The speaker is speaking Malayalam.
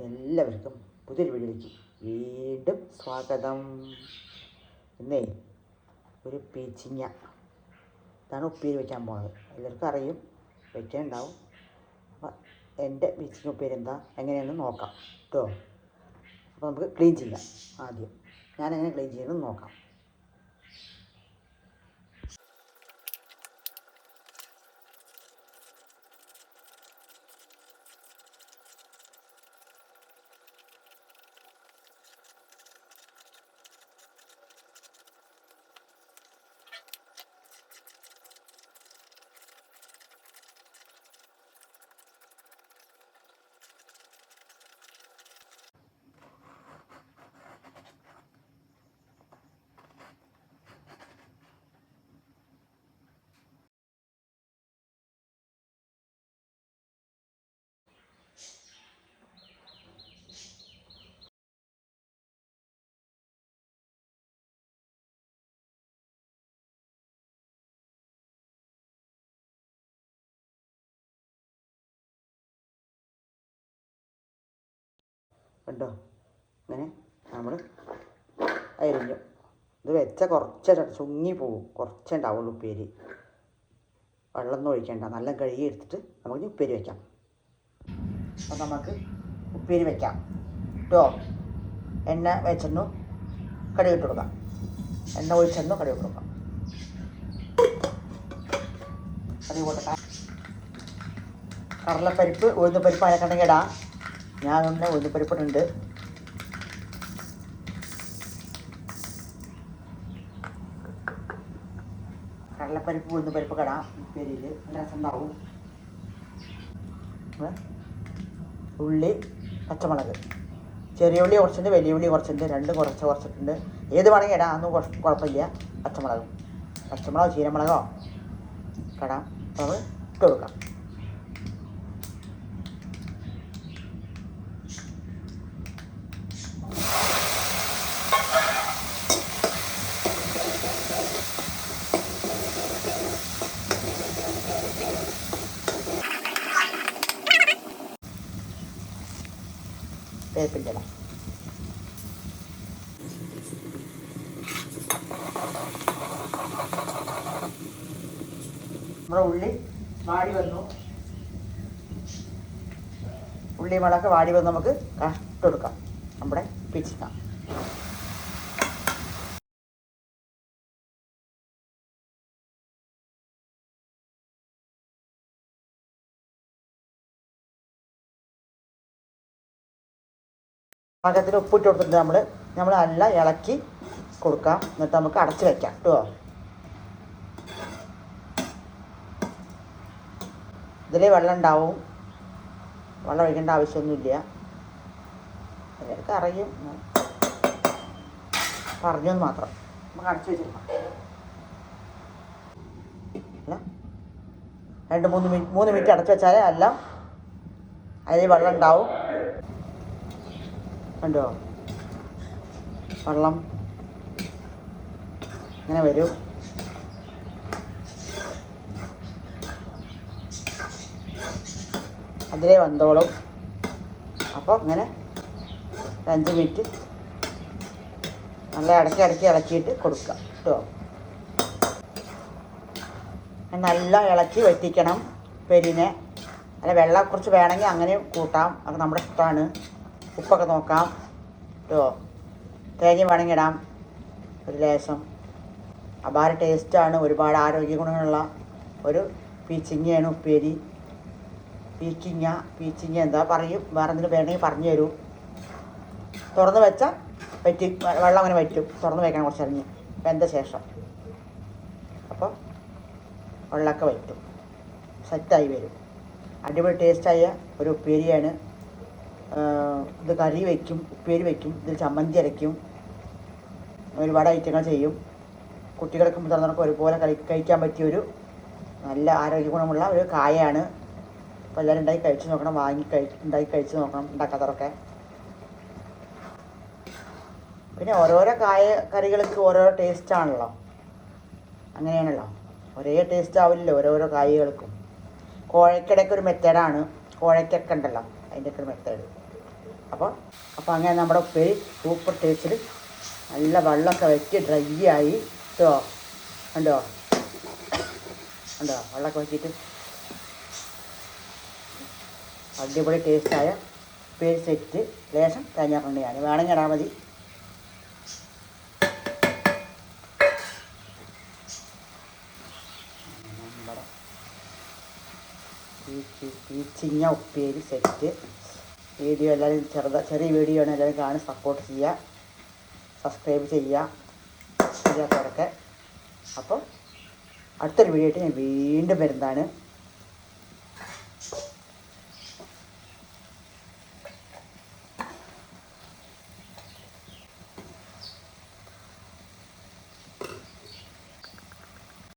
എല്ലാവർക്കും പുതിയൊരു വീഡിയോയിലേക്ക് വീണ്ടും സ്വാഗതം. ഇന്നേ ഒരു പീച്ചിങ്ങ ഇതാണ് ഉപ്പേരി വയ്ക്കാൻ പോകുന്നത്. എല്ലാവർക്കും അറിയും, വയ്ക്കാനുണ്ടാവും. അപ്പം എൻ്റെ പീച്ചിങ്ങ ഉപ്പേരി എങ്ങനെയാണെന്ന് നോക്കാം കേട്ടോ. അപ്പോൾ നമുക്ക് ക്ലീൻ ചെയ്യാം. ആദ്യം ഞാനെങ്ങനെ ക്ലീൻ ചെയ്യണമെന്ന് നോക്കാം. കണ്ടോ, ഇങ്ങനെ നമ്മൾ അരിഞ്ഞു. ഇത് വെച്ച കുറച്ച് ചുങ്ങി പോവും, കുറച്ചേ ഉണ്ടാവുള്ളൂ ഉപ്പേരി. വെള്ളമൊന്നും ഒഴിക്കണ്ട, നല്ല കഴുകി എടുത്തിട്ട് നമുക്ക് ഉപ്പേരി വയ്ക്കാം. അപ്പം നമുക്ക് ഉപ്പേരി വയ്ക്കാം കേട്ടോ. എണ്ണ വെച്ചെന്നു കടുക് ഇട്ട് കൊടുക്കാം. എണ്ണ ഒഴിച്ചെന്നു കടുക് ഇട്ട് കൊടുക്കാം. കടുക് കൊടുക്കാം. കടലപ്പരിപ്പ് ഉഴുന്നുപരിപ്പ് അയക്കണമെങ്കിൽ ഇടാം. ഞാനൊന്ന് ഉഴുന്നുപരിപ്പിട്ടുണ്ട്. കടലപ്പരിപ്പ് ഉഴുന്നുപരിപ്പ് ഇടാം. ഉപ്പേരിയിൽ നല്ല രസം ഉണ്ടാവും. ഉള്ളി, പച്ചമുളക്, ചെറിയ ഉള്ളി കുറച്ചുണ്ട്, വലിയ ഉള്ളി കുറച്ചുണ്ട്, രണ്ടും കുറച്ചിട്ടുണ്ട്. ഏത് വേണമെങ്കിൽ ഇടാം, അതൊന്നും കുഴപ്പമില്ല. പച്ചമുളകോ ചീരമുളകോ ഇടാം. അപ്പോൾ അത് ഇട്ട് കൊടുക്കാം. വേപ്പിൻ്റെ ഇല, നമ്മുടെ ഉള്ളി വാടി വന്നു. ഉള്ളി മുളക് വാടി വന്ന് നമുക്ക് ഇട്ട് കൊടുക്കാം. നമ്മുടെ പീച്ചിങ്ങ പാകത്തിന് ഉപ്പിട്ട് കൊടുത്തിട്ട് നമ്മൾ നല്ല ഇളക്കി കൊടുക്കാം. എന്നിട്ട് നമുക്ക് അടച്ച് വയ്ക്കാം കേട്ടോ. ഇതിൽ വെള്ളം ഉണ്ടാവും, വെള്ളം ഒഴിക്കേണ്ട ആവശ്യമൊന്നുമില്ല. എല്ലാവർക്കും അറിയും, പറഞ്ഞെന്ന് മാത്രം. നമുക്ക് അടച്ച് വെച്ചിരിക്കാം. അല്ല, 3 മിനിറ്റ് അടച്ച് വെച്ചാൽ എല്ലാം അതിൽ വെള്ളം ഉണ്ടാവും. കണ്ടോ, വെള്ളം ഇങ്ങനെ വരും. അതിലേ വന്നോളും. അപ്പോൾ ഇങ്ങനെ 5 മിനിറ്റ് നല്ല ഇളക്കിയിട്ട് കൊടുക്കുക കേട്ടോ. നല്ല ഇളക്കി വെട്ടിക്കണം പെരിനെ. അല്ല, വെള്ളം കുറച്ച് വേണമെങ്കിൽ അങ്ങനെ കൂട്ടാം, അത് നമ്മുടെ ഇഷ്ടമാണ്. ഉപ്പൊക്കെ നോക്കാം കേട്ടോ. തേങ്ങ വേണമെങ്കിൽ ഇടാം ഒരു ലേശം. അപാര ടേസ്റ്റാണ്, ഒരുപാട് ആരോഗ്യ ഗുണങ്ങളുള്ള ഒരു പീച്ചിങ്ങയാണ് ഉപ്പേരി. പീച്ചിങ്ങ എന്താ പറയും, വേറെ എന്തെങ്കിലും വേണമെങ്കിൽ പറഞ്ഞു തരൂ. തുറന്ന് വെച്ചാൽ വെള്ളം അങ്ങനെ വറ്റും. തുറന്ന് വയ്ക്കണം കുറച്ചറിഞ്ഞ് വെന്ത ശേഷം. അപ്പോൾ വെള്ളമൊക്കെ വറ്റും, സെറ്റായി വരും. അടിപൊളി ടേസ്റ്റായ ഒരു ഉപ്പേരിയാണ്. ഇത് കറി വയ്ക്കും, ഉപ്പേരി വയ്ക്കും, ഇതിൽ ചമ്മന്തി അരയ്ക്കും, ഒരുപാട് ഐറ്റങ്ങൾ ചെയ്യും. കുട്ടികൾക്കും മുതിർന്നവർക്കും ഒരുപോലെ കഴിക്കാൻ പറ്റിയൊരു നല്ല ആരോഗ്യ ഗുണമുള്ള ഒരു കായാണ്. അപ്പോൾ എല്ലാവരും ഉണ്ടാക്കി കഴിച്ച് നോക്കണം, ഉണ്ടാക്കി കഴിച്ച് നോക്കണം, ഉണ്ടാക്കാത്തവരൊക്കെ. പിന്നെ ഓരോരോ കറികൾക്ക് ഓരോ ടേസ്റ്റാണല്ലോ, അങ്ങനെയാണല്ലോ. ഒരേ ടേസ്റ്റ് ആവില്ലല്ലോ ഓരോരോ കായ്കൾക്കും. കോഴയ്ക്കടയൊക്കെ ഒരു മെത്തേഡാണ്. കോഴയ്ക്കൊക്കെ ഉണ്ടല്ലോ, അതിൻ്റെയൊക്കെ ഒരു മെത്തേഡ്. അപ്പോൾ അങ്ങനെ നമ്മുടെ ഉപ്പേരി സൂപ്പർ ടേസ്റ്റിൽ നല്ല വെള്ളമൊക്കെ വറ്റി ഡ്രൈ ആയി കേട്ടോ. കണ്ടോ വെള്ളമൊക്കെ വറ്റിയിട്ട് അടിപൊളി ടേസ്റ്റായ ഉപ്പേരി സെറ്റ്. ലേശം തേങ്ങാപ്പുണ്ട് ഞാൻ വേണമെങ്കിൽ ഇടാൻ മതി. നമ്മുടെ പീച്ചിങ്ങ ഉപ്പേരി സെറ്റ്. വീഡിയോ എല്ലാവരും ചെറിയ വീഡിയോ ആണ്, എല്ലാവരും കാണി സപ്പോർട്ട് ചെയ്യുക, സബ്സ്ക്രൈബ് ചെയ്യുക ചെയ്യാത്തവരൊക്കെ. അപ്പോൾ അടുത്തൊരു വീഡിയോ ആയിട്ട് ഞാൻ വീണ്ടും വരുന്നതാണ്.